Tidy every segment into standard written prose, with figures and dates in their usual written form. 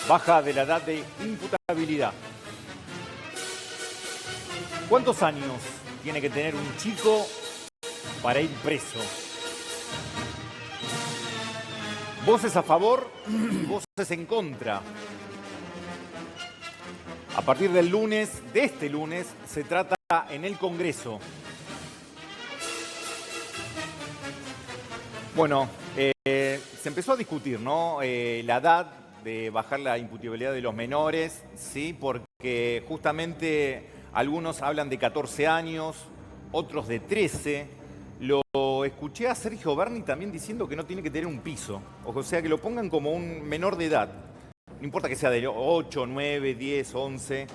Baja de la edad de imputabilidad. ¿Cuántos años tiene que tener un chico para ir preso? Voces a favor y voces en contra. A partir del lunes, de este lunes, se trata en el Congreso. Bueno, se empezó a discutir, ¿no? La edad de bajar la imputabilidad de los menores, ¿sí? Porque justamente algunos hablan de 14 años, otros de 13. Lo escuché a Sergio Berni también diciendo que no tiene que tener un piso. O sea, que lo pongan como un menor de edad. No importa que sea de 8, 9, 10, 11.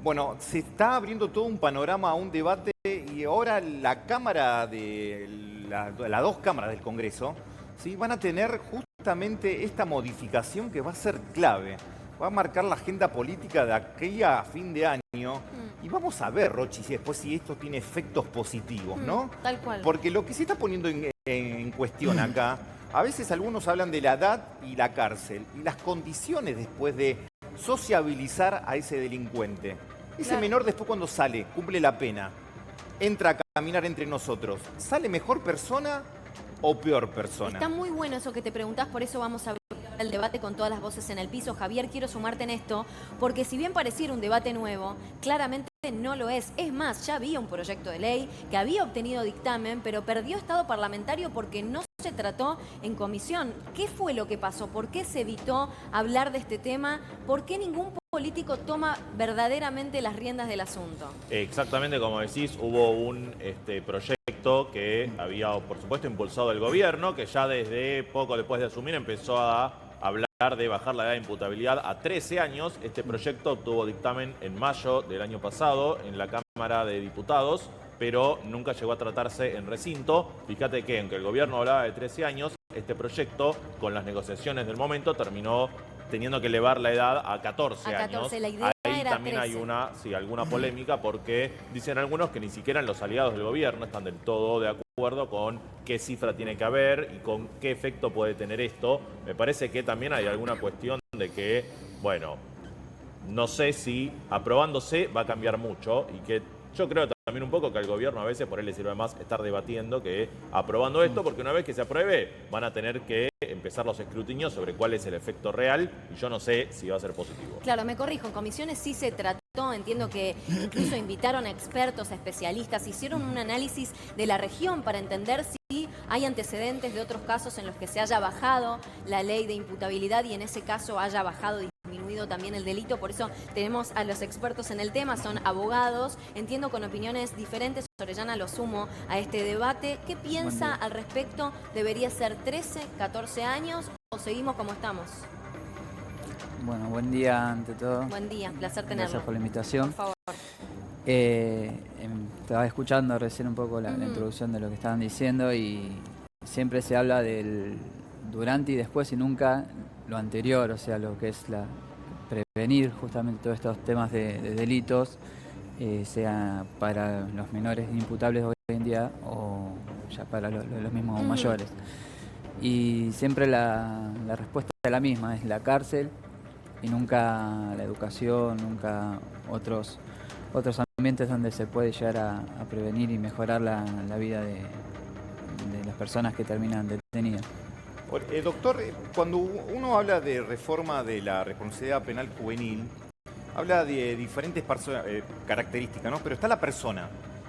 Bueno, se está abriendo todo un panorama a un debate y ahora la Cámara las dos cámaras del Congreso, ¿sí? Van a tener justamente esta modificación que va a ser clave. Va a marcar la agenda política de aquí a fin de año. Y vamos a ver, Rochi, si esto tiene efectos positivos, ¿no? Tal cual. Porque lo que se está poniendo en cuestión acá, a veces algunos hablan de la edad y la cárcel, y las condiciones después de sociabilizar a ese delincuente. Ese menor después cuando sale, cumple la pena, entra a caminar entre nosotros, ¿sale mejor persona o peor persona? Está muy bueno eso que te preguntás, por eso vamos a abrir el debate con todas las voces en el piso. Javier, quiero sumarte en esto, porque si bien pareciera un debate nuevo, claramente no lo es. Es más, ya había un proyecto de ley que había obtenido dictamen, pero perdió estado parlamentario porque no se trató en comisión. ¿Qué fue lo que pasó? ¿Por qué se evitó hablar de este tema? ¿Por qué ningún político toma verdaderamente las riendas del asunto? Exactamente como decís, hubo un proyecto que había, por supuesto, impulsado el gobierno, que ya desde poco después de asumir empezó a hablar de bajar la edad de imputabilidad a 13 años. Este proyecto obtuvo dictamen en mayo del año pasado en la Cámara de Diputados, pero nunca llegó a tratarse en recinto. Fíjate que aunque el gobierno hablaba de 13 años, este proyecto, con las negociaciones del momento, terminó teniendo que elevar la edad a 14 años. La idea Ahí era también 13. hay alguna polémica porque dicen algunos que ni siquiera los aliados del gobierno están del todo de acuerdo con qué cifra tiene que haber y con qué efecto puede tener esto. Me parece que también hay alguna cuestión de que, bueno, no sé si aprobándose va a cambiar mucho y que yo creo también un poco que al gobierno a veces por él le sirve más estar debatiendo que aprobando esto, porque una vez que se apruebe van a tener que empezar los escrutinios sobre cuál es el efecto real y yo no sé si va a ser positivo. Claro, me corrijo, en comisiones sí se trató, entiendo que incluso invitaron a expertos, a especialistas, hicieron un análisis de la región para entender si hay antecedentes de otros casos en los que se haya bajado la ley de imputabilidad y en ese caso haya bajado disminuido también el delito. Por eso tenemos a los expertos en el tema, son abogados, entiendo con opiniones diferentes. Orellana, lo sumo a este debate. ¿Qué piensa al respecto? ¿Debería ser 13, 14 años o seguimos como estamos? Bueno, buen día ante todo. Buen día, placer tenerlo. Gracias por la invitación. Por favor. Estaba escuchando recién un poco la introducción de lo que estaban diciendo y siempre se habla del durante y después y nunca lo anterior, o sea, lo que es prevenir justamente todos estos temas de delitos, sea para los menores imputables hoy en día o ya para los mismos mayores. Y siempre la respuesta es la misma, es la cárcel y nunca la educación, nunca otros ambientes donde se puede llegar a prevenir y mejorar la vida de las personas que terminan detenidas. Doctor, cuando uno habla de reforma de la responsabilidad penal juvenil, habla de diferentes características, ¿no? Pero está la persona.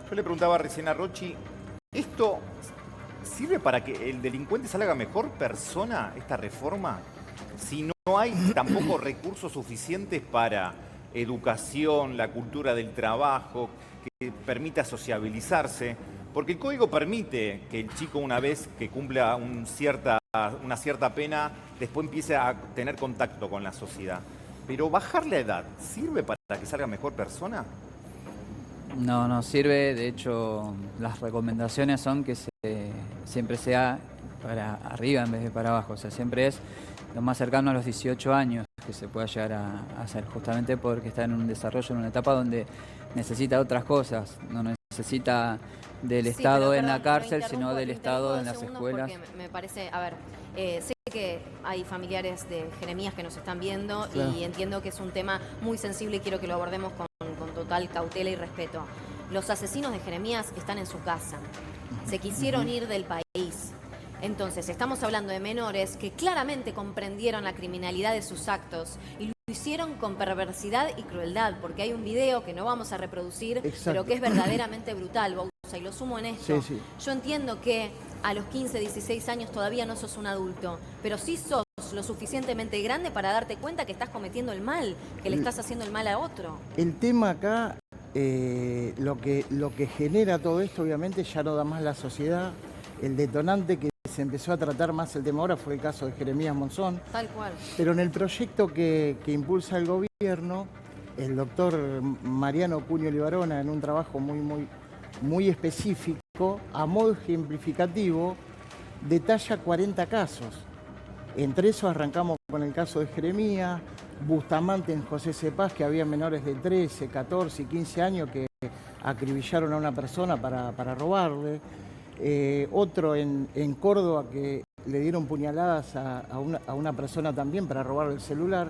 Yo le preguntaba recién a Rochi, ¿esto sirve para que el delincuente salga mejor persona, esta reforma? Si no hay tampoco recursos suficientes para educación, la cultura del trabajo, que permita sociabilizarse, porque el código permite que el chico, una vez que cumpla una cierta pena, después empiece a tener contacto con la sociedad. Pero bajar la edad, ¿sirve para que salga mejor persona? No sirve. De hecho, las recomendaciones son que siempre sea para arriba en vez de para abajo. O sea, siempre es lo más cercano a los 18 años que se pueda llegar a hacer, justamente porque está en un desarrollo, en una etapa donde necesita otras cosas. No necesita del Estado en la cárcel, sino del Estado en las escuelas. Me parece, a ver, Sé que hay familiares de Jeremías que nos están viendo Claro. y entiendo que es un tema muy sensible y quiero que lo abordemos con total cautela y respeto. Los asesinos de Jeremías están en su casa. Se quisieron ir del país. Entonces, estamos hablando de menores que claramente comprendieron la criminalidad de sus actos y lo hicieron con perversidad y crueldad, porque hay un video que no vamos a reproducir, Exacto. pero que es verdaderamente brutal, Bouza, y lo sumo en esto. Sí, sí. Yo entiendo que a los 15, 16 años todavía no sos un adulto, pero sí sos lo suficientemente grande para darte cuenta que estás cometiendo el mal, que le estás haciendo el mal a otro. El tema acá, lo que genera todo esto, obviamente, ya no da más la sociedad. El detonante que se empezó a tratar más el tema ahora fue el caso de Jeremías Monzón. Tal cual. Pero en el proyecto que impulsa el gobierno, el doctor Mariano Cuño Libarona, en un trabajo muy específico, a modo ejemplificativo, detalla 40 casos. Entre esos arrancamos con el caso de Jeremías, Bustamante en José Cepaz, que había menores de 13, 14 y 15 años que acribillaron a una persona para robarle. Otro en Córdoba que le dieron puñaladas a una persona también para robarle el celular.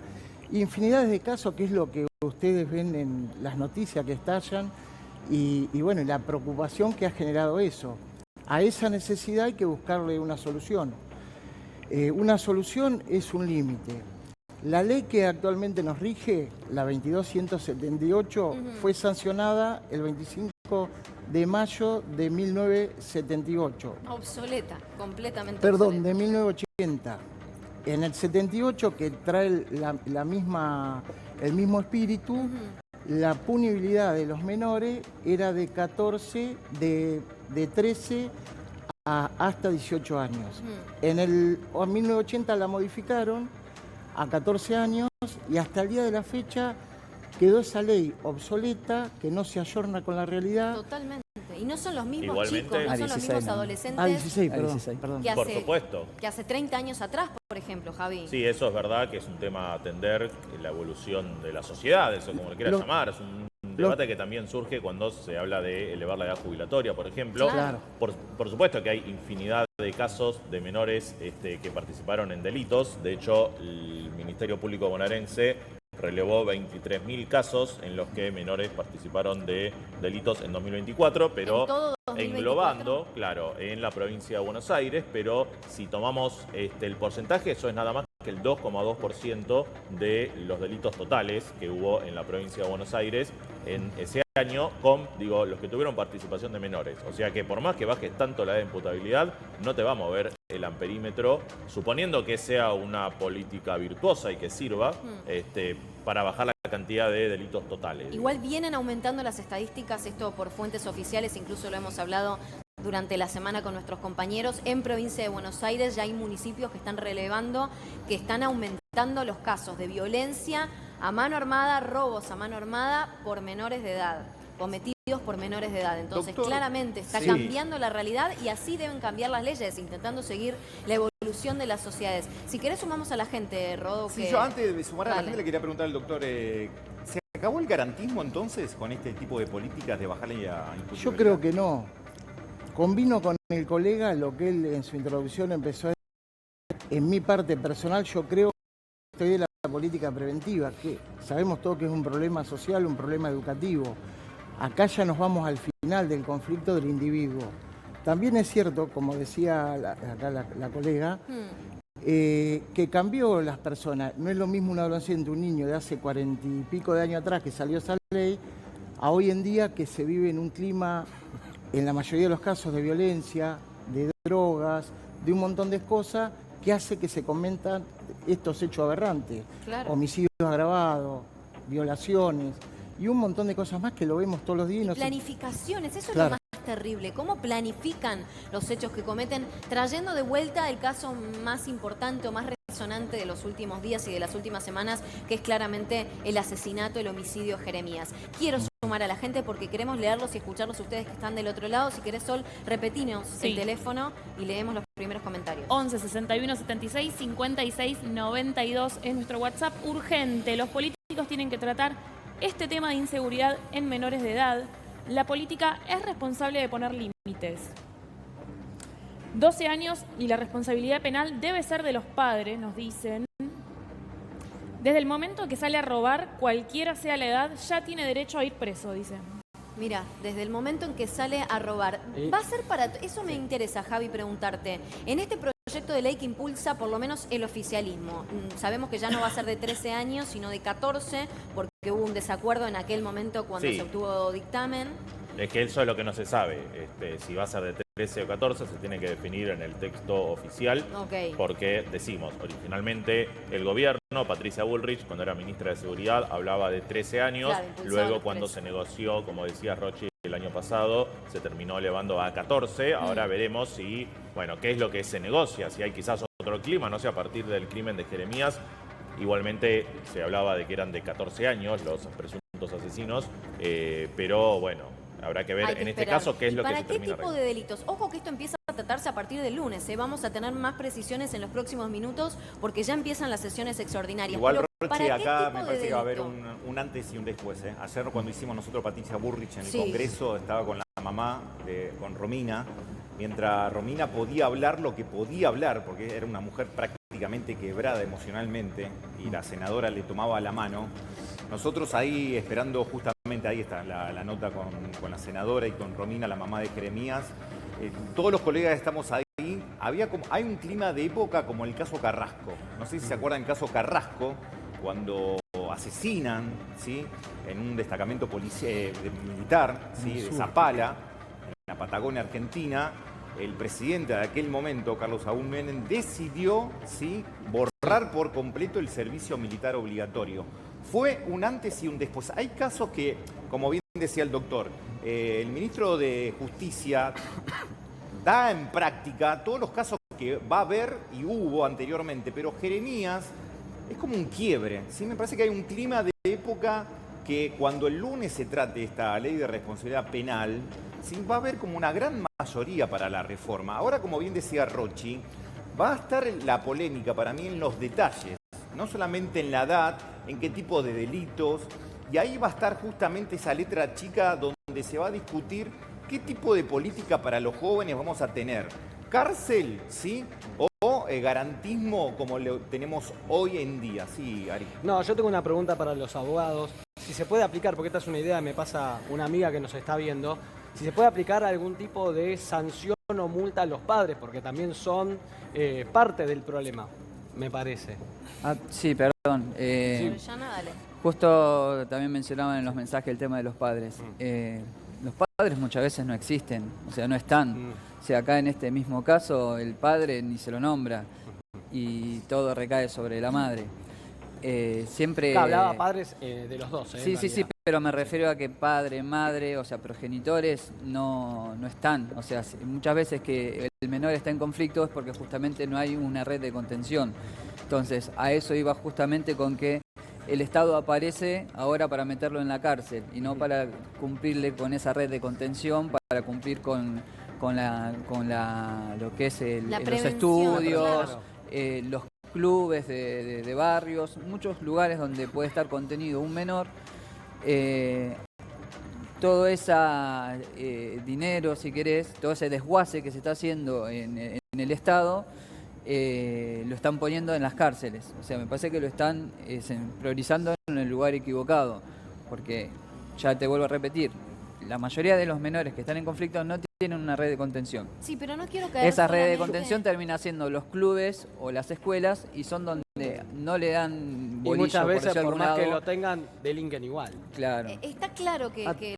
Infinidades de casos, que es lo que ustedes ven en las noticias que estallan y bueno, la preocupación que ha generado eso. A esa necesidad hay que buscarle una solución. Una solución es un límite. La ley que actualmente nos rige, la 22.178, fue sancionada el 25 de mayo de 1978. Obsoleta, completamente Perdón, obsoleta. de 1980. En el 78, que trae el mismo espíritu, la punibilidad de los menores era de 13 hasta 18 años. En 1980 la modificaron a 14 años y hasta el día de la fecha quedó esa ley obsoleta, que no se ayorna con la realidad. Totalmente. Y no son los mismos Igualmente- chicos, no Ah, son los 16, mismos ¿no? adolescentes 16, Ah, perdón. 16. perdón. que Por hace, supuesto. que hace 30 años atrás, por ejemplo, Javi. Sí, eso es verdad que es un tema a atender, la evolución de la sociedad, eso como le quieras Lo- llamar. Es un debate que también surge cuando se habla de elevar la edad jubilatoria, por ejemplo. Claro. Por supuesto que hay infinidad de casos de menores que participaron en delitos. De hecho, el Ministerio Público bonaerense relevó 23.000 casos en los que menores participaron de delitos en 2024, pero En todo 2024. englobando, claro, en la provincia de Buenos Aires, pero si tomamos el porcentaje, eso es nada más que el 2,2% de los delitos totales que hubo en la provincia de Buenos Aires en ese año con, los que tuvieron participación de menores. O sea que por más que bajes tanto la edad de imputabilidad, no te va a mover el amperímetro, suponiendo que sea una política virtuosa y que sirva para bajar la cantidad de delitos totales. Igual vienen aumentando las estadísticas, esto por fuentes oficiales, incluso lo hemos hablado durante la semana con nuestros compañeros. En provincia de Buenos Aires ya hay municipios que están relevando, que están aumentando los casos de violencia a mano armada, robos a mano armada por menores de edad, cometidos por menores de edad. Entonces, Doctor, claramente está sí. cambiando la realidad y así deben cambiar las leyes, intentando seguir la evolución de las sociedades. Si querés sumamos a la gente, Rodo. Sí, que... yo antes de sumar a la Dale. gente le quería preguntar al doctor, ¿se acabó el garantismo entonces con este tipo de políticas de bajarle a imputabilidad? Yo creo que no. Combino con el colega lo que él en su introducción empezó a decir. En mi parte personal, yo creo que estoy de la política preventiva, que sabemos todos que es un problema social, un problema educativo. Acá ya nos vamos al final del conflicto del individuo. También es cierto, como decía acá la colega, que cambió las personas. No es lo mismo un adolescente, un niño de hace 40 y pico de años atrás que salió esa ley, a hoy en día que se vive en un clima, en la mayoría de los casos, de violencia, de drogas, de un montón de cosas que hace que se comentan estos hechos aberrantes. Claro. Homicidios agravados, violaciones y un montón de cosas más que lo vemos todos los días. y no se- Planificaciones, eso es Claro. lo más terrible. ¿Cómo planifican los hechos que cometen, trayendo de vuelta el caso más importante o más resonante de los últimos días y de las últimas semanas, que es claramente el asesinato, el homicidio de Jeremías? Quiero sumar a la gente porque queremos leerlos y escucharlos ustedes que están del otro lado. Si querés, Sol, repetinos Sí. el teléfono y leemos los primeros comentarios. 11 61 76 56 92 es nuestro WhatsApp urgente. Los políticos tienen que tratar este tema de inseguridad en menores de edad. La política es responsable de poner límites. 12 años y la responsabilidad penal debe ser de los padres, nos dicen. Desde el momento que sale a robar, cualquiera sea la edad, ya tiene derecho a ir preso, dice. Mira, desde el momento en que sale a robar, va a ser para... Eso me interesa, Javi, preguntarte. En este proyecto de ley que impulsa por lo menos el oficialismo, sabemos que ya no va a ser de 13 años, sino de 14, porque hubo un desacuerdo en aquel momento cuando se obtuvo dictamen. Es que eso es lo que no se sabe. Si va a ser de 13 o 14 se tiene que definir en el texto oficial. Porque decimos, originalmente el gobierno, Patricia Bullrich, cuando era ministra de Seguridad, hablaba de 13 años. Claro, luego cuando se negoció, como decía Rochi el año pasado, se terminó elevando a 14. Ahora veremos si, bueno, qué es lo que se negocia, si hay quizás otro clima, no sé, a partir del crimen de Jeremías. Igualmente se hablaba de que eran de 14 años los presuntos asesinos, pero bueno, habrá que ver en este caso qué es lo que se termina. ¿Para qué tipo de delitos? Ojo que esto empieza a tratarse a partir del lunes. Vamos a tener más precisiones en los próximos minutos porque ya empiezan las sesiones extraordinarias. Igual, Rochi, acá me parece que va a haber un antes y un después. Ayer cuando hicimos nosotros Patricia Bullrich en el Congreso, estaba con la mamá, con Romina, mientras Romina podía hablar lo que podía hablar, porque era una mujer prácticamente quebrada emocionalmente y la senadora le tomaba la mano. Nosotros ahí esperando justamente, ahí está la nota con la senadora y con Romina, la mamá de Jeremías. Todos los colegas estamos ahí. Hay un clima de época como el caso Carrasco. No sé si se acuerdan del caso Carrasco, cuando asesinan, ¿sí?, en un destacamento militar, ¿sí?, de Zapala, en la Patagonia Argentina. El presidente de aquel momento, Carlos Saúl Menem, decidió, ¿sí?, borrar por completo el servicio militar obligatorio. Fue un antes y un después. Hay casos que, como bien decía el doctor, el ministro de Justicia da en práctica todos los casos que va a haber y hubo anteriormente, pero Jeremías es como un quiebre, ¿sí? Me parece que hay un clima de época que cuando el lunes se trate esta ley de responsabilidad penal, ¿sí?, va a haber como una gran mayoría para la reforma. Ahora, como bien decía Rochi, va a estar la polémica para mí en los detalles, no solamente en la edad, en qué tipo de delitos, y ahí va a estar justamente esa letra chica donde se va a discutir qué tipo de política para los jóvenes vamos a tener. ¿Cárcel, sí? ¿O garantismo como lo tenemos hoy en día? Sí, Ari. No, yo tengo una pregunta para los abogados. Si se puede aplicar, porque esta es una idea, me pasa una amiga que nos está viendo, si se puede aplicar algún tipo de sanción o multa a los padres, porque también son parte del problema, me parece. Sí, perdón. Dale. Justo también mencionaban en los mensajes el tema de los padres. Los padres muchas veces no existen, o sea, no están. O sea, acá en este mismo caso el padre ni se lo nombra y todo recae sobre la madre. Siempre... Hablaba padres de los dos. Sí, pero me refiero a que padre, madre, o sea, progenitores no están. O sea, muchas veces que el menor está en conflicto es porque justamente no hay una red de contención. Entonces, a eso iba justamente con que el Estado aparece ahora para meterlo en la cárcel y no para cumplirle con esa red de contención, para cumplir con lo que es los estudios, los clubes de barrios, muchos lugares donde puede estar contenido un menor. Todo ese dinero, si querés, todo ese desguace que se está haciendo en el Estado, lo están poniendo en las cárceles. O sea, me parece que lo están priorizando en el lugar equivocado, porque, ya te vuelvo a repetir, la mayoría de los menores que están en conflicto no tienen una red de contención. Sí, pero no quiero caer Esa red de contención termina siendo los clubes o las escuelas y son donde no le dan bolillo, y muchas veces, por más lado, que lo tengan, delinquen igual. Claro. Está claro que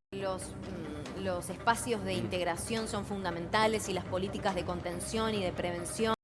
los espacios de integración son fundamentales y las políticas de contención y de prevención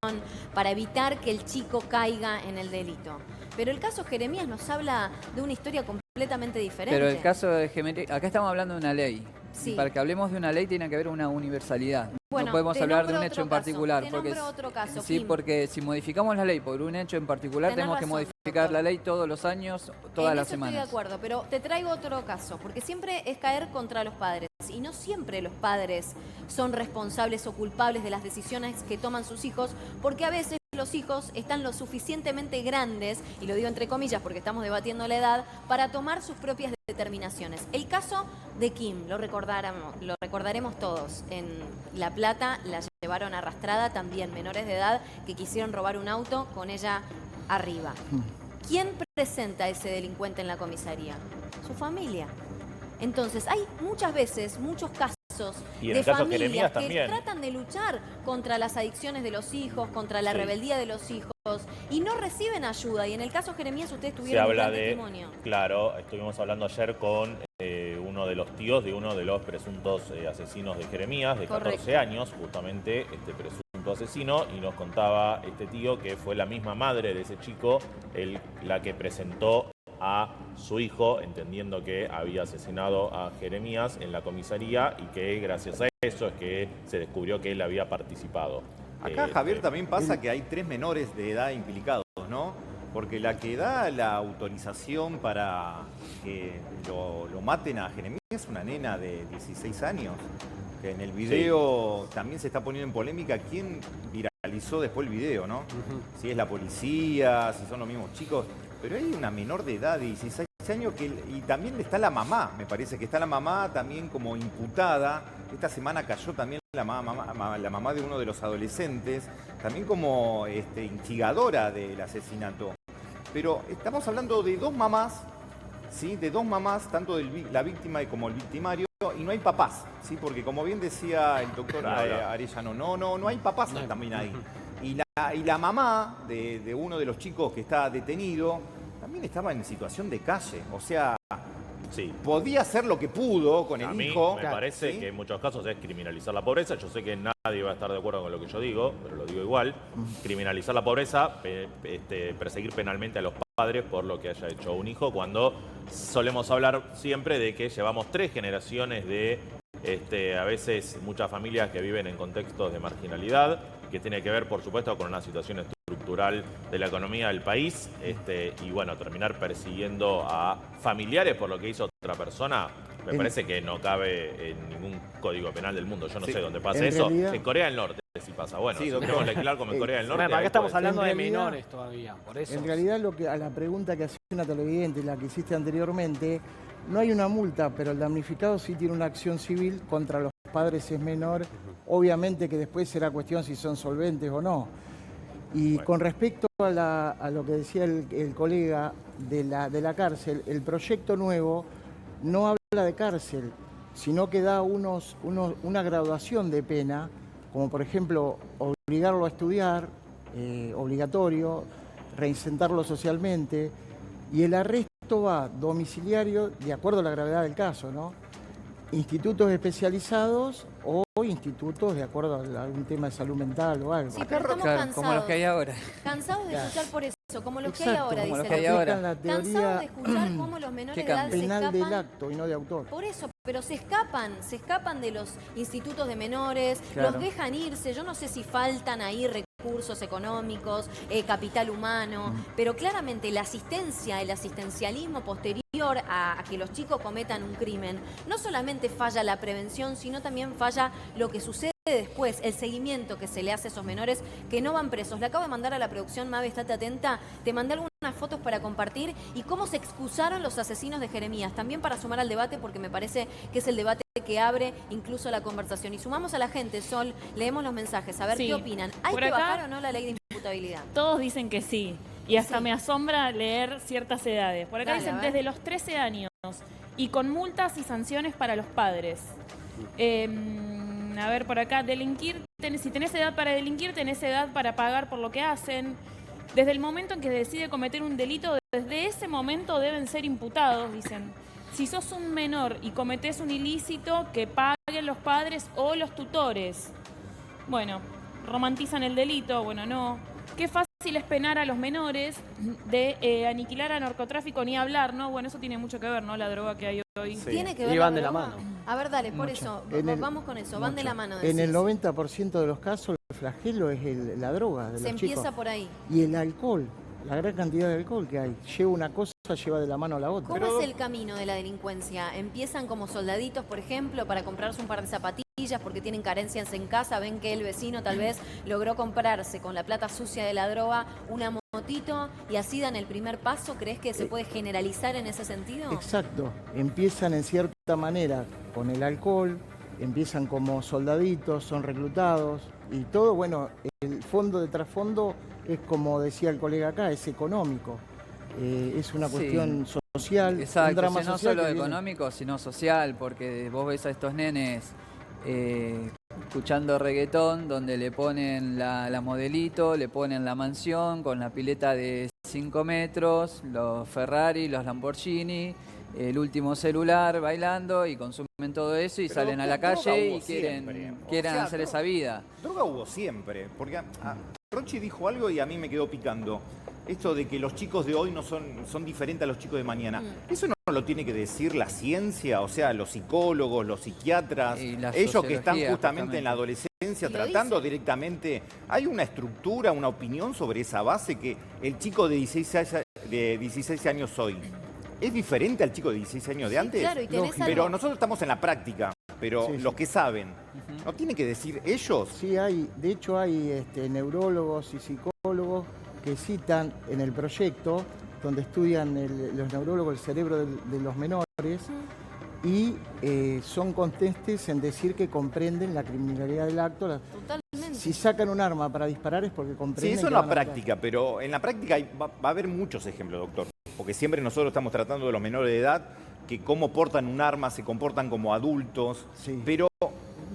para evitar que el chico caiga en el delito. Pero el caso Jeremías nos habla de una historia completamente diferente. Pero el caso de Jeremías, acá estamos hablando de una ley. Sí. Para que hablemos de una ley tiene que haber una universalidad. Bueno, no podemos hablar de un hecho en caso, particular. Otro caso, sí, Kim. porque si modificamos la ley por un hecho en particular, tenemos que modificar la ley todos los años, todas las semanas. Estoy de acuerdo, pero te traigo otro caso, porque siempre es caer contra los padres. Y no siempre los padres son responsables o culpables de las decisiones que toman sus hijos, porque a veces los hijos están lo suficientemente grandes, y lo digo entre comillas porque estamos debatiendo la edad, para tomar sus propias determinaciones. El caso de Kim, lo recordaremos todos. En La Plata la llevaron arrastrada, también menores de edad que quisieron robar un auto con ella arriba. ¿Quién presenta a ese delincuente en la comisaría? Su familia. Entonces, hay muchas veces, muchos casos Y en de el caso de familias Jeremías que también. tratan de luchar contra las adicciones de los hijos, contra la Sí. rebeldía de los hijos, y no reciben ayuda. Y en el caso de Jeremías ustedes Se tuvieron un habla gran de, testimonio. claro, estuvimos hablando ayer con uno de los tíos de uno de los presuntos asesinos de Jeremías, de 14 Correcto. años, justamente este presunto asesino, y nos contaba este tío que fue la misma madre de ese chico la que presentó a su hijo, entendiendo que había asesinado a Jeremías en la comisaría y que gracias a eso es que se descubrió que él había participado. Acá, Javier, también pasa que hay 3 menores de edad implicados, ¿no? Porque la que da la autorización para que lo maten a Jeremías es una nena de 16 años, que en el video también se está poniendo en polémica quién viralizó después el video, ¿no? Si es la policía, si son los mismos chicos, pero hay una menor de edad de 16 años y también está la mamá, me parece que está la mamá también como imputada. Esta semana cayó también la mamá de uno de los adolescentes, también como instigadora del asesinato. Pero estamos hablando de 2 mamás, ¿sí? De 2 mamás, tanto de la víctima como el victimario, y no hay papás, ¿sí? Porque como bien decía el doctor Arellano, no hay papás también ahí. Y la mamá de uno de los chicos que está detenido también estaba en situación de calle, o sea, Sí. podía hacer lo que pudo con el A mí hijo. me parece ¿sí? que en muchos casos es criminalizar la pobreza. Yo sé que nadie va a estar de acuerdo con lo que yo digo, pero lo digo igual. Criminalizar la pobreza, perseguir penalmente a los padres por lo que haya hecho un hijo, cuando solemos hablar siempre de que llevamos 3 generaciones de, a veces, muchas familias que viven en contextos de marginalidad, que tiene que ver, por supuesto, con una situación estructural de la economía del país, y bueno, terminar persiguiendo a familiares por lo que hizo otra persona, me parece que no cabe en ningún código penal del mundo. Yo no Sí. sé dónde pasa En eso. realidad- En Corea del Norte sí pasa. Bueno, Sí, si doctor. tenemos que legislar como en Corea del Norte. Bueno, ¿para ahí qué estamos puede ser. hablando de En realidad- menores todavía? Por eso. En realidad, a la pregunta que hacía una televidente, la que hiciste anteriormente, no hay una multa, pero el damnificado sí tiene una acción civil contra los padres si es menor. Obviamente que después será cuestión si son solventes o no. Y con respecto a lo que decía el colega de la cárcel, el proyecto nuevo no habla de cárcel, sino que da una graduación de pena, como por ejemplo obligarlo a estudiar, obligatorio, reinsertarlo socialmente, y el arresto va domiciliario de acuerdo a la gravedad del caso, ¿no? Institutos especializados o institutos de acuerdo a algún tema de salud mental o algo. Sí, pero estamos Claro, cansados. como los que hay ahora. Cansados de escuchar por eso, como los que hay Exacto, ahora, como los dice que hay la ahora. La Cansados de teoría escuchar cómo los menores ¿Qué de edad se penal del escapan. acto y no de autor. Por eso, pero se escapan de los institutos de menores, Claro. los dejan irse. Yo no sé si faltan ahí recursos económicos, capital humano, pero claramente la asistencia, el asistencialismo posterior a que los chicos cometan un crimen, no solamente falla la prevención, sino también falla lo que sucede después, el seguimiento que se le hace a esos menores que no van presos. Le acabo de mandar a la producción, Mabe, estate atenta, te mandé algunas fotos para compartir y cómo se excusaron los asesinos de Jeremías, también para sumar al debate, porque me parece que es el debate que abre incluso la conversación. Y sumamos a la gente, Sol, leemos los mensajes, a ver Sí. qué opinan. ¿Hay Por que acá- bajar o no la ley de imputabilidad? Todos dicen que sí. Y hasta Sí. me asombra leer ciertas edades. Por acá Dale, a dicen ver. desde los 13 años y con multas y sanciones para los padres. A ver, por acá, delinquir, si tenés edad para delinquir, tenés edad para pagar por lo que hacen. Desde el momento en que decide cometer un delito, desde ese momento deben ser imputados, dicen. Si sos un menor y cometés un ilícito, que paguen los padres o los tutores. Bueno, romantizan el delito, bueno, no. Qué fácil es penar a los menores, de aniquilar al narcotráfico, ni hablar, ¿no? Bueno, eso tiene mucho que ver, ¿no? La droga que hay hoy. Sí. Tiene que Y ver van la de la droga? mano. A ver, dale, por Mucho. eso, En el- vamos con eso, van de la mano. En el decís. 90% de los casos el flagelo es la droga de Se los empieza chicos. por ahí. Y el alcohol, la gran cantidad de alcohol que hay. Lleva una cosa, lleva de la mano a la otra. ¿Cómo es el camino de la delincuencia? ¿Empiezan como soldaditos, por ejemplo, para comprarse un par de zapatillas porque tienen carencias en casa? Ven que el vecino tal vez logró comprarse con la plata sucia de la droga una autito y así dan el primer paso? ¿Crees que se puede generalizar en ese sentido? Exacto. Empiezan en cierta manera con el alcohol, empiezan como soldaditos, son reclutados y todo, bueno, el fondo de trasfondo es como decía el colega acá, es económico. Es una cuestión social, Exacto, un drama no social solo que viene- económico, sino social, porque vos ves a estos nenes escuchando reggaetón, donde le ponen la modelito, le ponen la mansión con la pileta de 5 metros, los Ferrari, los Lamborghini, el último celular bailando y consumen todo eso y Pero, salen a la droga calle hubo y quieren siempre. O sea, hacer esa vida. Droga hubo siempre, porque Rochi dijo algo y a mí me quedó picando. Esto de que los chicos de hoy no son diferentes a los chicos de mañana. ¿Eso no lo tiene que decir la ciencia? O sea, los psicólogos, los psiquiatras, Y la ellos que están sociología, justamente en la justamente. adolescencia Y lo tratando dicen. directamente. ¿Hay una estructura, una opinión sobre esa base que el chico de 16 años hoy es diferente al chico de 16 años de Sí, antes? claro, y tenés Lógico. Pero algo- nosotros estamos en la práctica, pero Sí, sí. los que saben, ¿no tienen que decir ellos? Sí, de hecho hay neurólogos y psicólogos que citan en el proyecto, donde estudian los neurólogos el cerebro de los menores, y son contestes en decir que comprenden la criminalidad del acto. Totalmente. Si sacan un arma para disparar es porque Sí, comprenden. eso que en la van a matar. práctica, pero en la práctica va a haber muchos ejemplos, doctor. Porque siempre nosotros estamos tratando de los menores de edad, que cómo portan un arma, se comportan como adultos. Sí. Pero,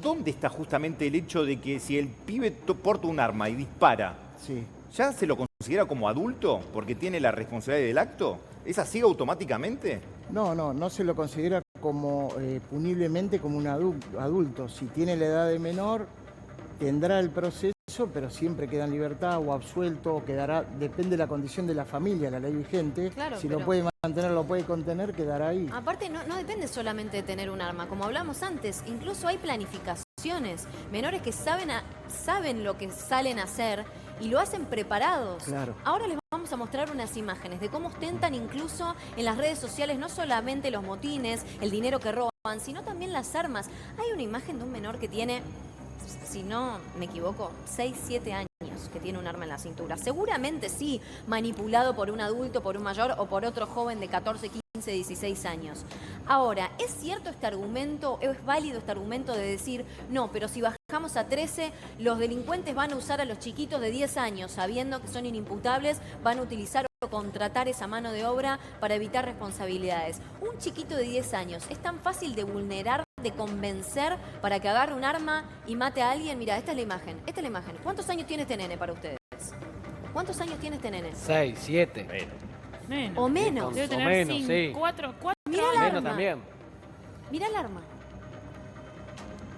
¿dónde está justamente el hecho de que si el pibe porta un arma y dispara, Sí. ya se lo considera como adulto porque tiene la responsabilidad del acto? ¿Es así automáticamente? No se lo considera como puniblemente como un adulto. Si tiene la edad de menor, tendrá el proceso, pero siempre queda en libertad o absuelto, o quedará, depende de la condición de la familia, la ley vigente. Claro, si pero- lo puede mantener, lo puede contener, quedará ahí. Aparte, no depende solamente de tener un arma. Como hablamos antes, incluso hay planificaciones. Menores que saben lo que salen a hacer y lo hacen preparados. Claro. Ahora les vamos a mostrar unas imágenes de cómo ostentan incluso en las redes sociales no solamente los motines, el dinero que roban, sino también las armas. Hay una imagen de un menor que tiene, si no me equivoco, 6, 7 años, que tiene un arma en la cintura. Seguramente sí, manipulado por un adulto, por un mayor o por otro joven de 14, 15, 16 años. Ahora, ¿es cierto este argumento, es válido este argumento de decir, no, pero si bajamos a 13, los delincuentes van a usar a los chiquitos de 10 años, sabiendo que son inimputables, van a utilizar o contratar esa mano de obra para evitar responsabilidades? Un chiquito de 10 años, ¿es tan fácil de vulnerar, de convencer para que agarre un arma y mate a alguien? Mira, esta es la imagen, esta es la imagen. ¿Cuántos años tiene este nene para ustedes? ¿Cuántos años tiene este nene? 6, 7. Menos. O menos. Debe O tener menos, 5, sí. 4 Mirá el Menos arma. también. Mira el arma.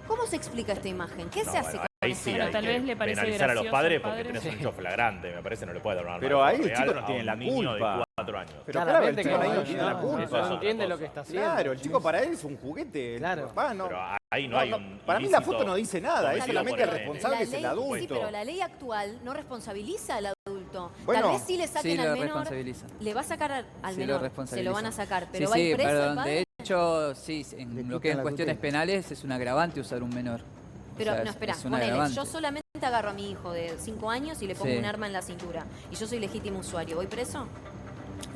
¿Cómo se explica esta imagen? ¿Qué se hace con Ahí esta sí Pero hay Este tal que vez le parece penalizar a los gracioso padres al porque padre. tenés un hecho flagrante, me parece, no le puede dar un arma Pero de ahí fuego el chico real no a tiene un la niño culpa. de 4 años. Pero Claramente claro, el chico que ahí no, no tiene la no, culpa. eso es No otra entiende cosa. lo que está haciendo. Claro, el chico para él es un juguete. Claro. Papá, no. Pero ahí no hay un Para mí la ilícito foto no dice nada, es cometido solamente por el el nene. responsable es el Sí, adulto. pero la ley actual no responsabiliza al adulto. Bueno, Tal vez sí le saquen Sí, lo al menor. responsabiliza. Le va a sacar al Sí, menor. lo responsabiliza. Se lo van a sacar, pero Sí, va a sí, ir preso el perdón, padre. de hecho, sí, Le en lo quitan que es la cuestiones tutela. penales es un agravante usar un menor. Pero O sea, no, espera, es un ponele, agravante. yo solamente agarro a mi hijo de 5 años y le pongo Sí. un arma en la cintura. Y yo soy legítimo usuario. ¿Voy preso?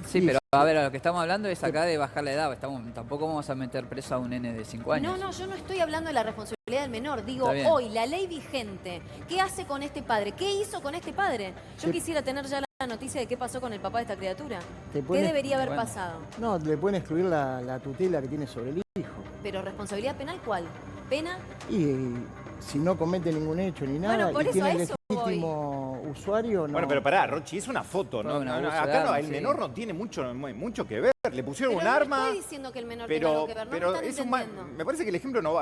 Sí, pero a ver, a lo que estamos hablando es acá de bajar la edad. Tampoco vamos a meter preso a un nene de 5 años. No, yo no estoy hablando de la responsabilidad del menor. Digo, Está bien. hoy, la ley vigente, ¿qué hace con este padre? ¿Qué hizo con este padre? Yo Te- quisiera tener ya la noticia de qué pasó con el papá de esta criatura. Te ¿Qué pone- debería haber bueno. pasado? No, le pueden excluir la tutela que tiene sobre el hijo. Pero responsabilidad penal, ¿cuál? ¿Pena? Y si no comete ningún hecho ni nada Bueno, por y eso tiene a eso legítimo usuario, no. Bueno, pero pará, Rochi, es una foto, ¿no? No, un abuso de Acá no, arma, el sí. menor no tiene mucho que ver. Le pusieron Pero un no arma, estoy diciendo que el menor tenga algo que ver, no me están es entendiendo. me parece que el ejemplo no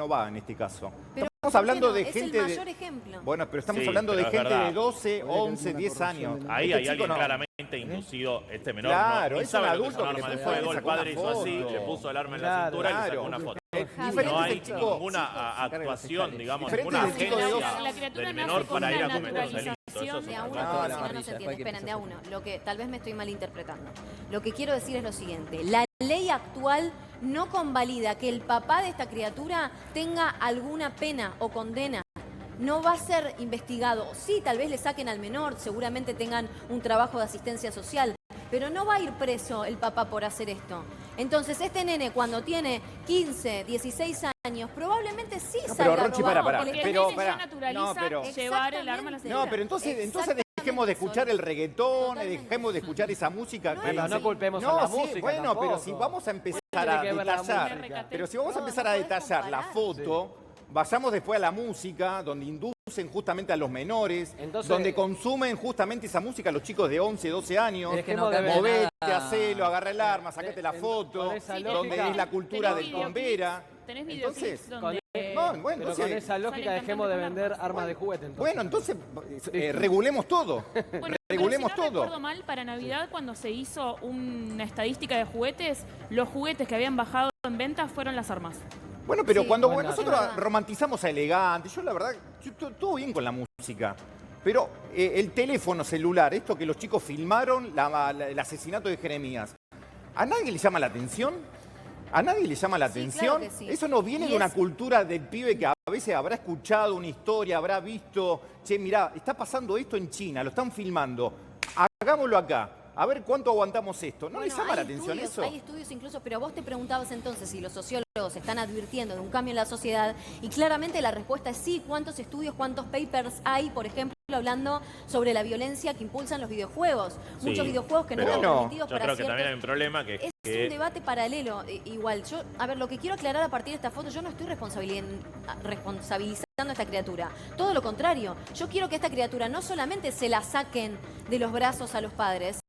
va en este caso. Pero ¿por Estamos qué hablando no? de Es gente el de... mayor ejemplo. Bueno, pero estamos Sí, hablando de pero es gente verdad. de 12, Puede que 11, tenga 10 corrupción años. de- Ahí Este hay chico alguien no. claramente inducido, este menor Claro, no, es un sabe lo que adulto es un que arma le de puede fuego, el sacar una padre hizo así, foto. le puso el arma en la Claro, cintura y le sacó claro. una foto. Diferente No es hay el chico... ninguna actuación, digamos, Diferente ninguna es el chico de agencia dos- La criatura del nace menor con para ir una a cometer un delito. naturalización Eso es De a una uno, cosa. toda porque la si no, no parrilla, se entiende. después hay que Esperen, de a empezar uno. Lo que tal vez me estoy malinterpretando. Lo que quiero decir es lo siguiente. La ley actual no convalida que el papá de esta criatura tenga alguna pena o condena. no va a ser investigado. Sí, tal vez le saquen al menor, seguramente tengan un trabajo de asistencia social, pero no va a ir preso el papá por hacer esto. Entonces, este nene cuando tiene 15, 16 años, probablemente sí No, pero, salga Rochi, robado. pará. Porque porque el Pero, nene pará. ya naturaliza No, pero- llevar el arma a la Exactamente. No, pero entonces Exactamente, dejemos de escuchar el reggaetón, Totalmente. dejemos de escuchar esa música. No, que- Bueno, no culpemos a No, la sí, música bueno, tampoco. pero si vamos a empezar Tiene a que ver la detallar, música. pero si vamos a No, empezar no a podés detallar la comparar. foto, vayamos después a la música, donde inducen justamente a los menores, Entonces- donde consumen justamente esa música los chicos de 11, 12 años. Es que no cambia Movete, nada. hacelo, agarra el arma, sacate la foto, con esa donde lógica- es la cultura Tenés del videoclips- bombera. Tenés Entonces, videoclips donde... no, bueno, Pero entonces, con esa lógica Salen dejemos de cantando vender con armas. armas de juguete. Entonces. bueno, entonces regulemos todo. Bueno, regulemos pero si no todo. recuerdo mal, para Navidad, cuando se hizo una estadística de juguetes, los juguetes que habían bajado en ventas fueron las armas. Bueno, pero Sí, cuando bueno, nosotros es verdad. romantizamos a Elegante, yo la verdad, todo bien con la música, pero el teléfono celular, esto que los chicos filmaron, el asesinato de Jeremías, ¿a nadie le llama la atención? ¿A nadie le llama la Sí, atención? claro que sí. Eso no viene Y de una es- cultura del pibe que a veces habrá escuchado una historia, habrá visto, che, mirá, está pasando esto en China, lo están filmando, hagámoslo acá. A ver cuánto aguantamos esto. ¿No Bueno, les llama hay la atención estudios, eso? Hay estudios incluso, pero vos te preguntabas entonces si los sociólogos están advirtiendo de un cambio en la sociedad y claramente la respuesta es sí. ¿Cuántos estudios, cuántos papers hay, por ejemplo, hablando sobre la violencia que impulsan los videojuegos? Sí, Muchos videojuegos que no pero están permitidos Yo para creo que ciertos... también hay un problema que es Es que un debate paralelo. Igual, yo, a ver, lo que quiero aclarar a partir de esta foto, yo no estoy responsabilizando a esta criatura. Todo lo contrario. Yo quiero que esta criatura no solamente se la saquen de los brazos a los padres,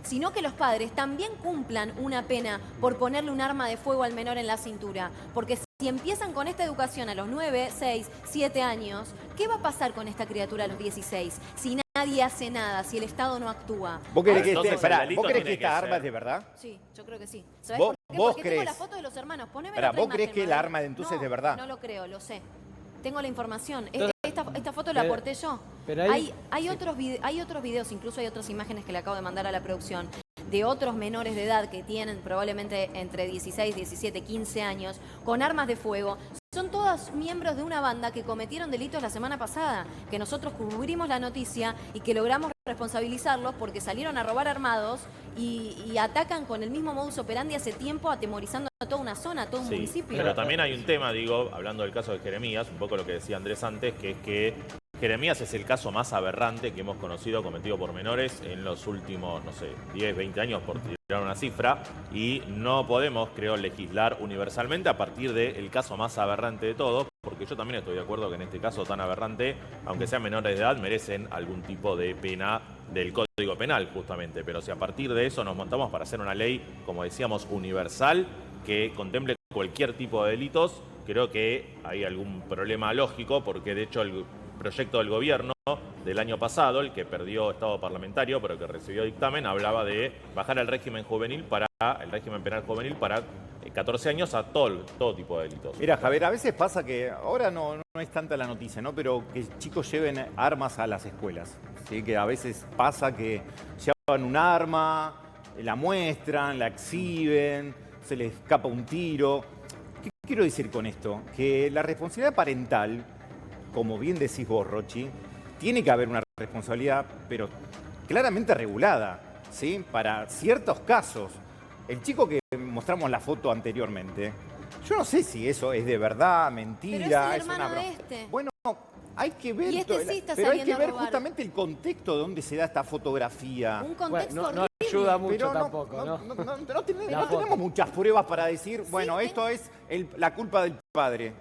sino que los padres también cumplan una pena por ponerle un arma de fuego al menor en la cintura. Porque si empiezan con esta educación a los 9, 6, 7 años, ¿qué va a pasar con esta criatura a los 16? Si nadie hace nada, si el Estado no actúa. ¿Vos querés que, Entonces, pará, el delito ¿vos querés que tiene que esta arma ser- es de verdad? Sí, yo creo que sí. ¿Sabés ¿Vos- por qué? vos Porque tengo la crees? foto de los hermanos. Poneme Pará, la otra ¿vos crees imagen, que el Manuel. arma entonces es de No, verdad? No lo creo, lo sé. Tengo la información. Entonces- Esta foto la pero- aporté yo. pero hay sí. otros videos, incluso hay otras imágenes que le acabo de mandar a la producción, de otros menores de edad que tienen probablemente entre 16, 17, 15 años, con armas de fuego. Son todos miembros de una banda que cometieron delitos la semana pasada, que nosotros cubrimos la noticia y que logramos responsabilizarlos porque salieron a robar armados y atacan con el mismo modus operandi hace tiempo, atemorizando a toda una zona, a todo un Sí, municipio. pero también hay un tema, digo, hablando del caso de Jeremías, un poco lo que decía Andrés antes, que es que Jeremías es el caso más aberrante que hemos conocido cometido por menores en los últimos, no sé, 10, 20 años, por tirar una cifra, y no podemos, creo, legislar universalmente a partir del caso más aberrante de todos, porque yo también estoy de acuerdo que en este caso tan aberrante, aunque sean menores de edad, merecen algún tipo de pena del Código Penal, justamente. Pero si a partir de eso nos montamos para hacer una ley, como decíamos, universal, que contemple cualquier tipo de delitos, creo que hay algún problema lógico, porque de hecho el proyecto del gobierno del año pasado, el que perdió estado parlamentario, pero que recibió dictamen, hablaba de bajar el régimen penal juvenil para 14 años a todo tipo de delitos. Mira, Javier, a veces pasa que ahora no es tanta la noticia, ¿no? Pero que chicos lleven armas a las escuelas. ¿Sí? Que a veces pasa que llevan un arma, la muestran, la exhiben, se les escapa un tiro. ¿Qué quiero decir con esto? Que la responsabilidad parental, como bien decís vos, Rochi, tiene que haber una responsabilidad, pero claramente regulada, ¿sí? Para ciertos casos. El chico que mostramos la foto anteriormente, yo no sé si eso es de verdad, mentira, Pero es el es una hermano broma. de este. Bueno, hay que ver, Y este sí está pero hay que saliendo a ver robar. justamente el contexto de donde se da esta fotografía. Un contexto Bueno, no horrible. ayuda mucho Pero tampoco, ¿no? no La tenemos foto. muchas pruebas para decir, bueno, Sí, esto es la culpa del padre.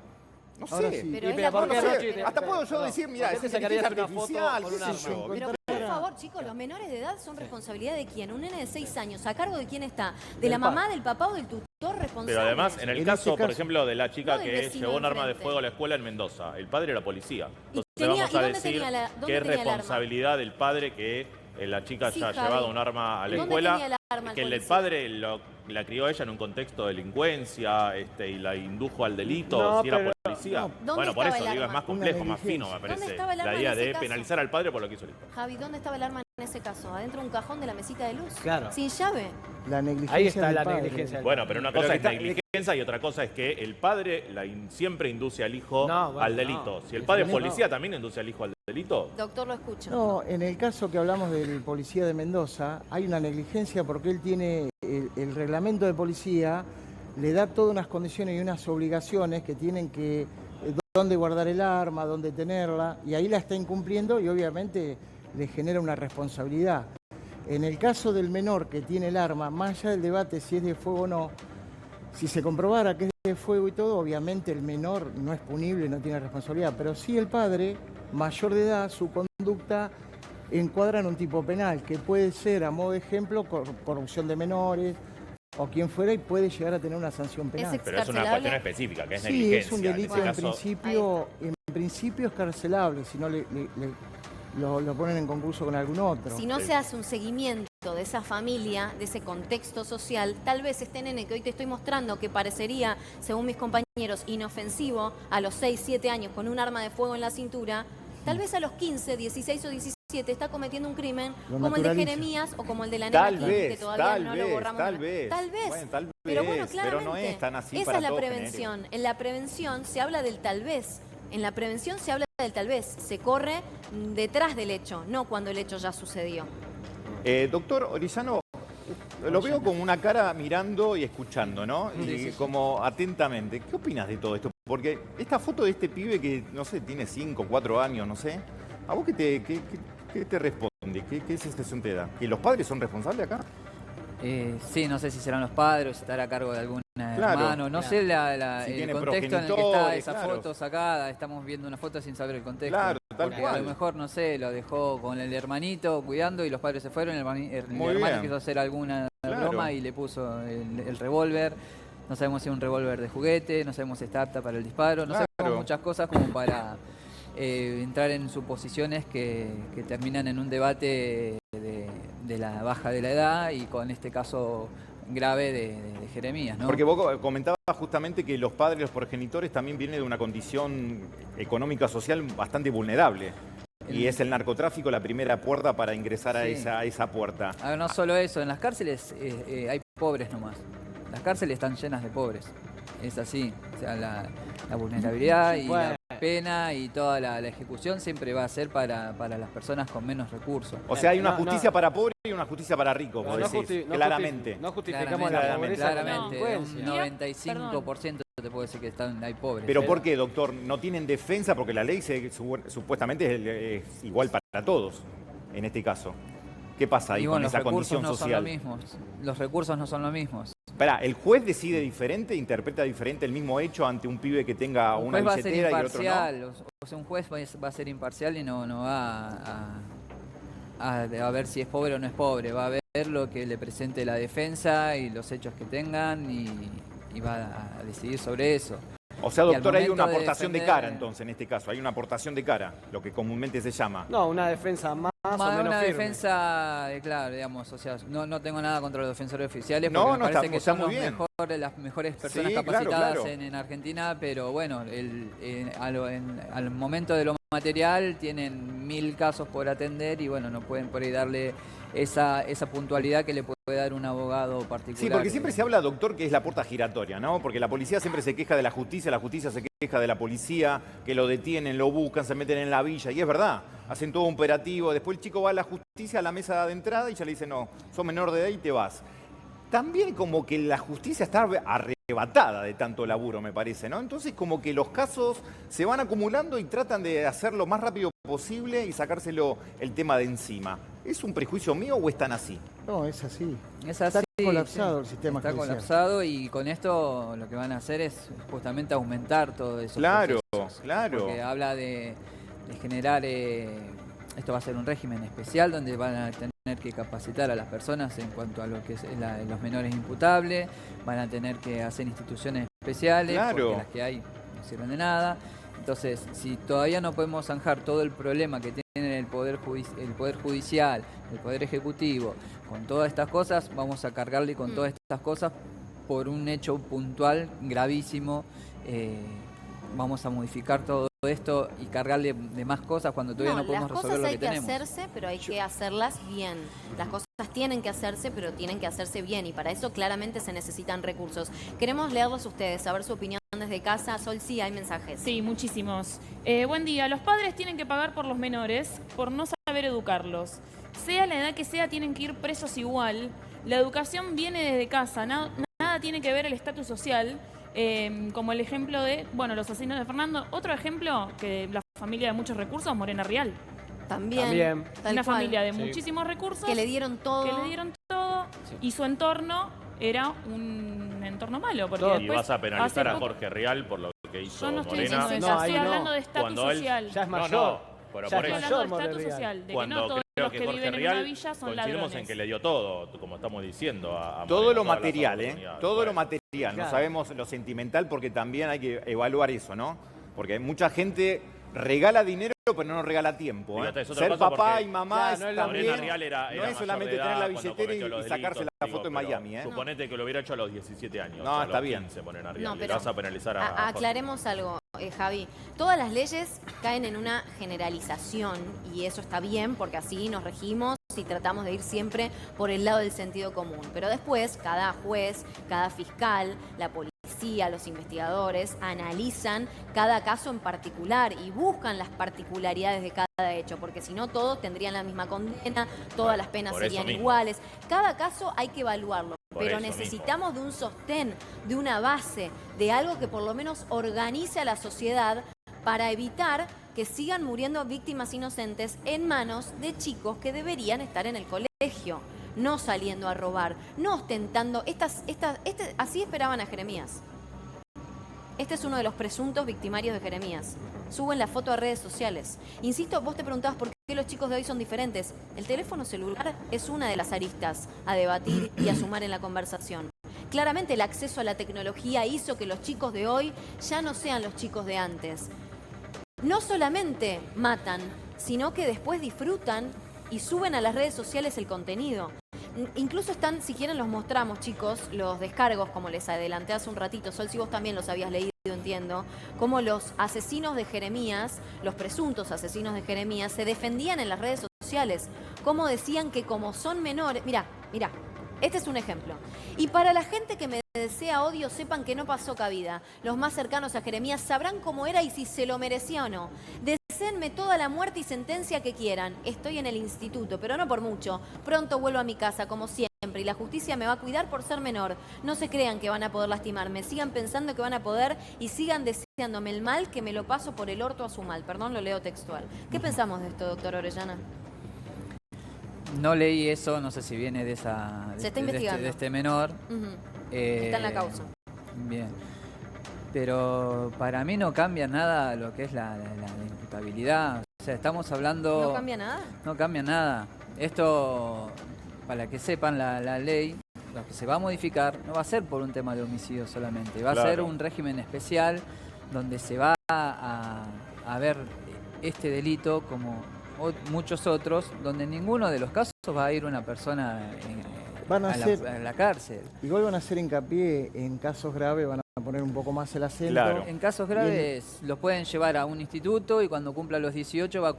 No Ahora sé. sí. Pero Y es pero la ¿por qué, foto- Rochi? pero- Hasta puedo yo Perdón, decir, mira, ¿por qué es te inteligencia sacarías una foto artificial, con qué un sé arma? yo. Pero por favor, chicos, los menores de edad son responsabilidad de quién. Un nene de 6 años, ¿a cargo de quién está? ¿De Del la mamá, padre. del papá o del tutor responsable? Pero además, en el En caso, este por caso. ejemplo, de la chica No del que vecino llevó un arma de enfrente. fuego a la escuela en Mendoza, el padre era policía. ¿Y Entonces tenía- vamos y a dónde decir tenía dónde que es tenía el arma? responsabilidad del padre que la chica Sí, haya Javi. llevado un arma a la ¿Dónde escuela, tenía el arma el que el policía? padre la crió a ella en un contexto de delincuencia y la indujo al delito, No, si era pero- policía. no. ¿Dónde Bueno, por estaba eso el digo, es arma? más complejo, Una más fino, me negligencia. parece, ¿Dónde estaba el la arma idea en ese de caso? penalizar al padre por lo que hizo el hijo. Javi, ¿dónde estaba el arma en ese caso? Adentro de un cajón de la mesita de luz. Claro. Sin llave. La negligencia Ahí está del la padre. negligencia. Bueno, pero una Pero cosa que es está- negligencia y otra cosa es que el padre siempre induce al hijo No, bueno, al delito. no. Si el padre es No. policía, ¿también induce al hijo al delito? Doctor, lo escucho. No, en el caso que hablamos del policía de Mendoza, hay una negligencia porque él tiene el reglamento de policía, le da todas unas condiciones y unas obligaciones que tienen que, dónde guardar el arma, dónde tenerla, y ahí la está incumpliendo y obviamente le genera una responsabilidad. En el caso del menor que tiene el arma, más allá del debate si es de fuego o no, si se comprobara que es de fuego y todo, obviamente el menor no es punible, no tiene responsabilidad, pero sí el padre, mayor de edad, su conducta encuadra en un tipo penal, que puede ser, a modo de ejemplo, corrupción de menores o quien fuera, y puede llegar a tener una sanción penal. Es Pero es una Excarcelable. cuestión específica, que es Sí, negligencia. es un delito este en caso, principio es carcelable, si no lo ponen en concurso con algún otro. Si no se hace un seguimiento de esa familia, de ese contexto social, tal vez este nene que hoy te estoy mostrando, que parecería, según mis compañeros, inofensivo, a los 6, 7 años con un arma de fuego en la cintura, tal vez a los 15, 16 o 17 está cometiendo un crimen Lo como el de naturaliza. Jeremías o como el de la nena Tal Kim, vez, que todavía no lo borramos. tal vez. Tal vez. Bueno, tal Pero vez, bueno, pero claramente, no es tan así esa para es la todo prevención. En la prevención se habla del tal vez. En la prevención se habla del tal vez. Se corre detrás del hecho, no cuando el hecho ya sucedió. Doctor Orellano, lo veo con una cara mirando y escuchando, ¿no? Sí, Y sí. como atentamente. ¿Qué opinas de todo esto? Porque esta foto de este pibe que, no sé, tiene 5, 4 años, no sé, ¿a vos qué te responde? ¿Qué sensación te da? ¿Que los padres son responsables acá? Sí, no sé si serán los padres o si estará a cargo de algún Claro, hermano. No claro. sé Si el tiene contexto en el que está progenitores, esa claro. foto sacada. Estamos viendo una foto sin saber el contexto. Claro, tal Porque cual. a lo mejor, no sé, lo dejó con el hermanito cuidando y los padres se fueron. El Muy hermano bien. quiso hacer alguna Claro. broma y le puso el revólver. No sabemos si es un revólver de juguete, no sabemos si está apta para el disparo. No Claro. sabemos muchas cosas como para entrar en suposiciones que terminan en un debate de la baja de la edad y con este caso grave de Jeremías, ¿no? Porque vos comentabas justamente que los padres, los progenitores también vienen de una condición económica social bastante vulnerable. Y es el narcotráfico la primera puerta para ingresar a Sí. esa puerta. A ver, no solo eso, en las cárceles hay pobres nomás. Las cárceles están llenas de pobres. Es así. O sea, la vulnerabilidad y Bueno. la pena y toda la ejecución siempre va a ser para las personas con menos recursos. O sea, hay una No, justicia no. para pobres y una justicia para ricos, No, vos no decís, justi- no claramente. justi- no justificamos Claramente, la pobreza con claramente, un delincuencia. 95% te puedo decir que hay pobres. Pero ¿por qué, doctor? ¿No tienen defensa? Porque la ley supuestamente es igual para todos, en este caso. ¿Qué pasa ahí Y con bueno, los esa recursos condición no son social? los mismos. Los recursos no son los mismos. Espera, ¿el juez decide diferente, interpreta diferente el mismo hecho ante un pibe que tenga Un una juez va a ser billetera y el otro no? imparcial, o sea, un juez va a ser imparcial y no va a ver si es pobre o no es pobre, va a ver lo que le presente la defensa y los hechos que tengan y va a decidir sobre eso. O sea, Y al doctor, hay una momento de aportación de defender- cara entonces, en este caso. Hay una aportación de cara, lo que comúnmente se llama. No, una defensa más o menos Una firme. defensa, claro, digamos, o sea, no tengo nada contra los defensores oficiales No, porque me no, parece está- que está son muy bien. las mejores personas Sí, claro, capacitadas claro. En Argentina, pero bueno, al momento de lo material tienen 1000 casos por atender y bueno, no pueden por ahí darle esa puntualidad que le puede dar un abogado particular. Sí, porque siempre se habla, doctor, que es la puerta giratoria, ¿no? Porque la policía siempre se queja de la justicia se queja de la policía, que lo detienen, lo buscan, se meten en la villa, y es verdad, hacen todo un operativo, después el chico va a la justicia, a la mesa de entrada, y ya le dicen, no, sos menor de edad y te vas. También como que la justicia está arrebatada de tanto laburo, me parece, ¿no? Entonces como que los casos se van acumulando y tratan de hacerlo lo más rápido posible y sacárselo el tema de encima. ¿Es un prejuicio mío o es tan así? No, es así. Es así, Está colapsado sí. el sistema Está judicial. colapsado y con esto lo que van a hacer es justamente aumentar todo eso. Claro, claro. Porque habla de generar, esto va a ser un régimen especial donde van a tener que capacitar a las personas en cuanto a lo que es los menores imputables, van a tener que hacer instituciones especiales, Claro. porque las que hay no sirven de nada. Entonces, si todavía no podemos zanjar todo el problema que tiene el Poder Judicial, el Poder Ejecutivo, con todas estas cosas, vamos a cargarle con todas estas cosas por un hecho puntual gravísimo. Vamos a modificar todo esto y cargarle de más cosas cuando todavía no podemos las resolver cosas lo hay que que tenemos. hacerse, pero hay que hacerlas bien. Las cosas tienen que hacerse, pero tienen que hacerse bien. Y para eso claramente se necesitan recursos. Queremos leerlos a ustedes, saber su opinión desde casa. Sol, sí, hay mensajes. Sí, muchísimos. Buen día. Los padres tienen que pagar por los menores por no saber educarlos. Sea la edad que sea, tienen que ir presos igual. La educación viene desde casa. Nada tiene que ver el estatus social. Como el ejemplo de, bueno, los asesinos de Fernando. Otro ejemplo, que la familia de muchos recursos, Morena Rial. También. Tal Una cual. familia de Sí. muchísimos recursos. Que le dieron todo. Y su entorno era un entorno malo. Porque Todo. Y después, vas a penalizar hace a poco- Jorge Rial por lo que hizo Yo no estoy Morena. diciendo eso, No, estoy ahí no. hablando de estatus Cuando él social. Ya es No, mayor. no, pero Ya por es eso. Estoy hablando de mayor, estatus Morena. social, de que Cuando no todos creo los que que Jorge viven en una Rial villa son coincidimos ladrones. en que le dio todo, como estamos diciendo, a Todo Morena, lo todas las material, oportunidades. todo lo Bueno. material. No Claro. sabemos lo sentimental porque también hay que evaluar eso, ¿no? Porque mucha gente regala dinero pero no nos regala tiempo. Fíjate, es otro Ser caso papá porque- y mamá Ya, es no es lo también, Morena Rial era no es mayor solamente de edad tener la cuando billetera cometió los y sacarse delitos, la digo, foto en pero Miami. ¿eh? Suponete que lo hubiera hecho a los 17 años. No, a está los bien. 15, Morena Rial. No, Le pero vas a penalizar a Jorge. aclaremos algo, Javi. Todas las leyes caen en una generalización y eso está bien porque así nos regimos y tratamos de ir siempre por el lado del sentido común. Pero después, cada juez, cada fiscal, la policía, los investigadores analizan cada caso en particular y buscan las particularidades de cada hecho, porque si no todos tendrían la misma condena, todas las penas por eso serían mismo. iguales. Cada caso hay que evaluarlo. Por Pero eso necesitamos de un sostén, de una base, de algo que por lo menos organice a la sociedad para evitar que sigan muriendo víctimas inocentes en manos de chicos que deberían estar en el colegio, no saliendo a robar, no ostentando. Así esperaban a Jeremías. Este es uno de los presuntos victimarios de Jeremías. Suben la foto a redes sociales. Insisto, vos te preguntabas por qué los chicos de hoy son diferentes. El teléfono celular es una de las aristas a debatir y a sumar en la conversación. Claramente el acceso a la tecnología hizo que los chicos de hoy ya no sean los chicos de antes. No solamente matan, sino que después disfrutan y suben a las redes sociales el contenido. Incluso están, si quieren los mostramos, chicos, los descargos, como les adelanté hace un ratito. Sol, si vos también los habías leído, entiendo, como los asesinos de Jeremías, los presuntos asesinos de Jeremías, se defendían en las redes sociales. Como decían que como son menores... Mirá, este es un ejemplo. Y para la gente que me desea odio, sepan que no pasó cabida. Los más cercanos a Jeremías sabrán cómo era y si se lo merecía o no. Deseenme toda la muerte y sentencia que quieran. Estoy en el instituto, pero no por mucho. Pronto vuelvo a mi casa, como siempre, y la justicia me va a cuidar por ser menor. No se crean que van a poder lastimarme. Sigan pensando que van a poder y sigan deseándome el mal, que me lo paso por el orto a su mal. Perdón, lo leo textual. ¿Qué pensamos de esto, doctor Orellana? No leí eso, no sé si viene de esa Se está investigando. de este menor. Ujú. Está en la causa. Bien. Pero para mí no cambia nada lo que es la imputabilidad. O sea, estamos hablando... ¿No cambia nada? No cambia nada. Esto, para que sepan la ley, lo que se va a modificar no va a ser por un tema de homicidio solamente. Va a ser un régimen especial donde se va a ver este delito como muchos otros, donde en ninguno de los casos va a ir una persona a la cárcel. Igual van a hacer hincapié en casos graves, van a poner un poco más el acento. Claro. En casos graves los pueden llevar a un instituto y cuando cumpla los 18 va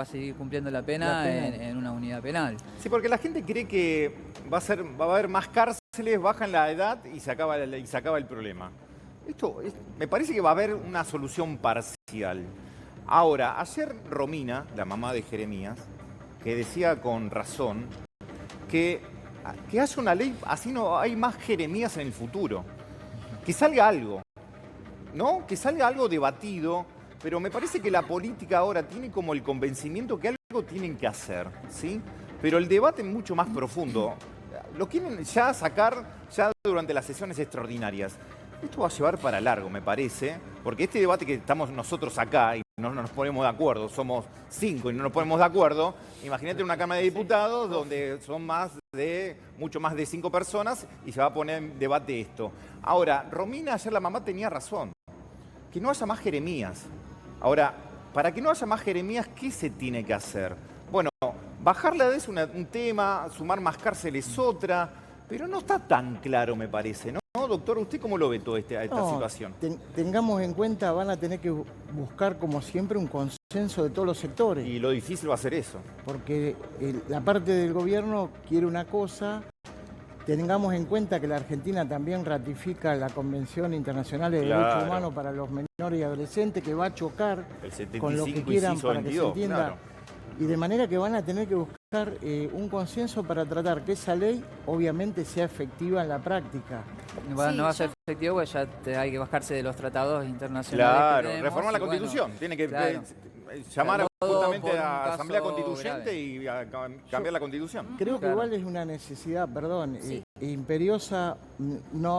a seguir cumpliendo la pena, en una unidad penal. Sí, porque la gente cree que va a haber más cárceles, bajan la edad y se acaba el problema. Me parece que va a haber una solución parcial. Ahora, ayer Romina, la mamá de Jeremías, que decía con razón que hace una ley, así no hay más Jeremías en el futuro. Que salga algo, ¿no? Que salga algo debatido, pero me parece que la política ahora tiene como el convencimiento que algo tienen que hacer, ¿sí? Pero el debate es mucho más profundo. Lo quieren ya sacar ya durante las sesiones extraordinarias. Esto va a llevar para largo, me parece, porque este debate que estamos nosotros acá y no nos ponemos de acuerdo, somos 5 y no nos ponemos de acuerdo, imagínate una Cámara de Diputados donde son mucho más de 5 personas y se va a poner en debate esto. Ahora, Romina, ayer la mamá tenía razón, que no haya más Jeremías. Ahora, para que no haya más Jeremías, ¿qué se tiene que hacer? Bueno, bajar la edad es un tema, sumar más cárceles otra, pero no está tan claro, me parece, ¿no? ¿no, doctor? ¿Usted cómo lo ve toda esta No, situación? Tengamos en cuenta, van a tener que buscar, como siempre, un consenso de todos los sectores. Y lo difícil va a ser eso. Porque la parte del gobierno quiere una cosa. Tengamos en cuenta que la Argentina también ratifica la Convención Internacional de Claro. Derechos Humanos para los menores y adolescentes, que va a chocar El 75 con lo que quieran inciso para que se 22, entienda. claro. Y de manera que van a tener que buscar un consenso para tratar que esa ley obviamente sea efectiva en la práctica. No va, Sí, no va a ser yo- efectivo porque ya hay que bajarse de los tratados internacionales. que Claro, tenemos reformar la y bueno, Constitución. Tiene que claro. llamar Todo justamente por un a la caso Asamblea Constituyente grave. y a cambiar la Constitución. Creo que Claro. igual es una necesidad, perdón, Sí. imperiosa,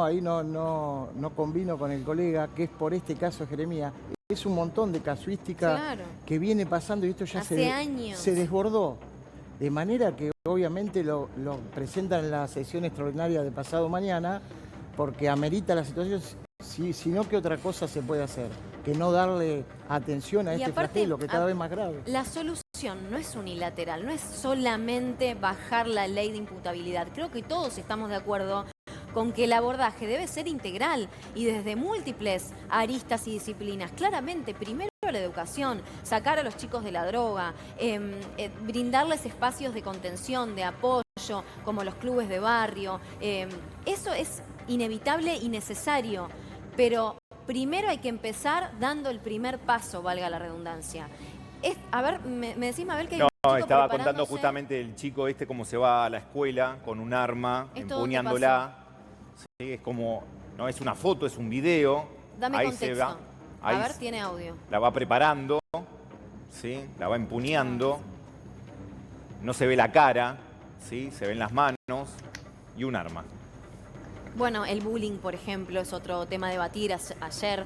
ahí no convino con el colega, que es por este caso de Jeremías. Es un montón de casuística Claro. que viene pasando y esto ya Hace años. se desbordó. De manera que obviamente lo presentan en la sesión extraordinaria de pasado mañana, porque amerita la situación, sino que otra cosa se puede hacer, que no darle atención a Y este aparte, flagelo, que es cada vez más grave. La solución no es unilateral, no es solamente bajar la ley de imputabilidad. Creo que todos estamos de acuerdo con que el abordaje debe ser integral y desde múltiples aristas y disciplinas. Claramente, primero la educación, sacar a los chicos de la droga, brindarles espacios de contención, de apoyo, como los clubes de barrio. Eso es inevitable y necesario, pero primero hay que empezar dando el primer paso, valga la redundancia. A ver, me decís, Mabel, que hay No, un chico estaba contando preparándose. justamente el chico este cómo se va a la escuela con un arma, ¿Esto empuñándola. Sí, es como, no es una foto, es un video. Dame ahí contexto. se va, ahí A ver, tiene audio. la va preparando, ¿sí? La va empuñando. No se ve la cara, ¿sí? Se ven las manos y un arma. Bueno, el bullying, por ejemplo, es otro tema a debatir. Ayer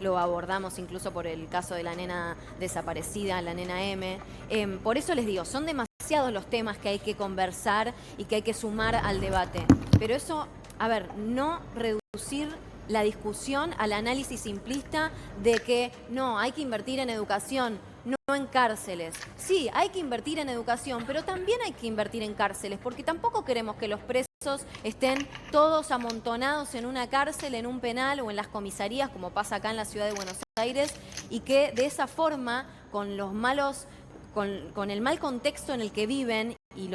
lo abordamos incluso por el caso de la nena desaparecida, la nena M. Por eso les digo, son demasiados los temas que hay que conversar y que hay que sumar al debate. Pero eso, a ver, no reducir la discusión al análisis simplista de que no, hay que invertir en educación, no en cárceles. Sí, hay que invertir en educación, pero también hay que invertir en cárceles, porque tampoco queremos que los presos estén todos amontonados en una cárcel, en un penal o en las comisarías, como pasa acá en la ciudad de Buenos Aires, y que de esa forma, con los malos, con el mal contexto en el que viven y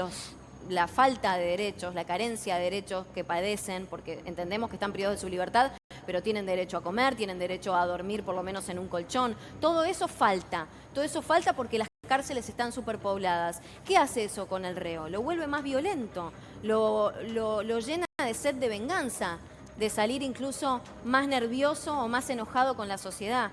la falta de derechos, la carencia de derechos que padecen, porque entendemos que están privados de su libertad, pero tienen derecho a comer, tienen derecho a dormir por lo menos en un colchón. Todo eso falta porque las cárceles están superpobladas. ¿Qué hace eso con el reo? Lo vuelve más violento, lo llena de sed de venganza, de salir incluso más nervioso o más enojado con la sociedad.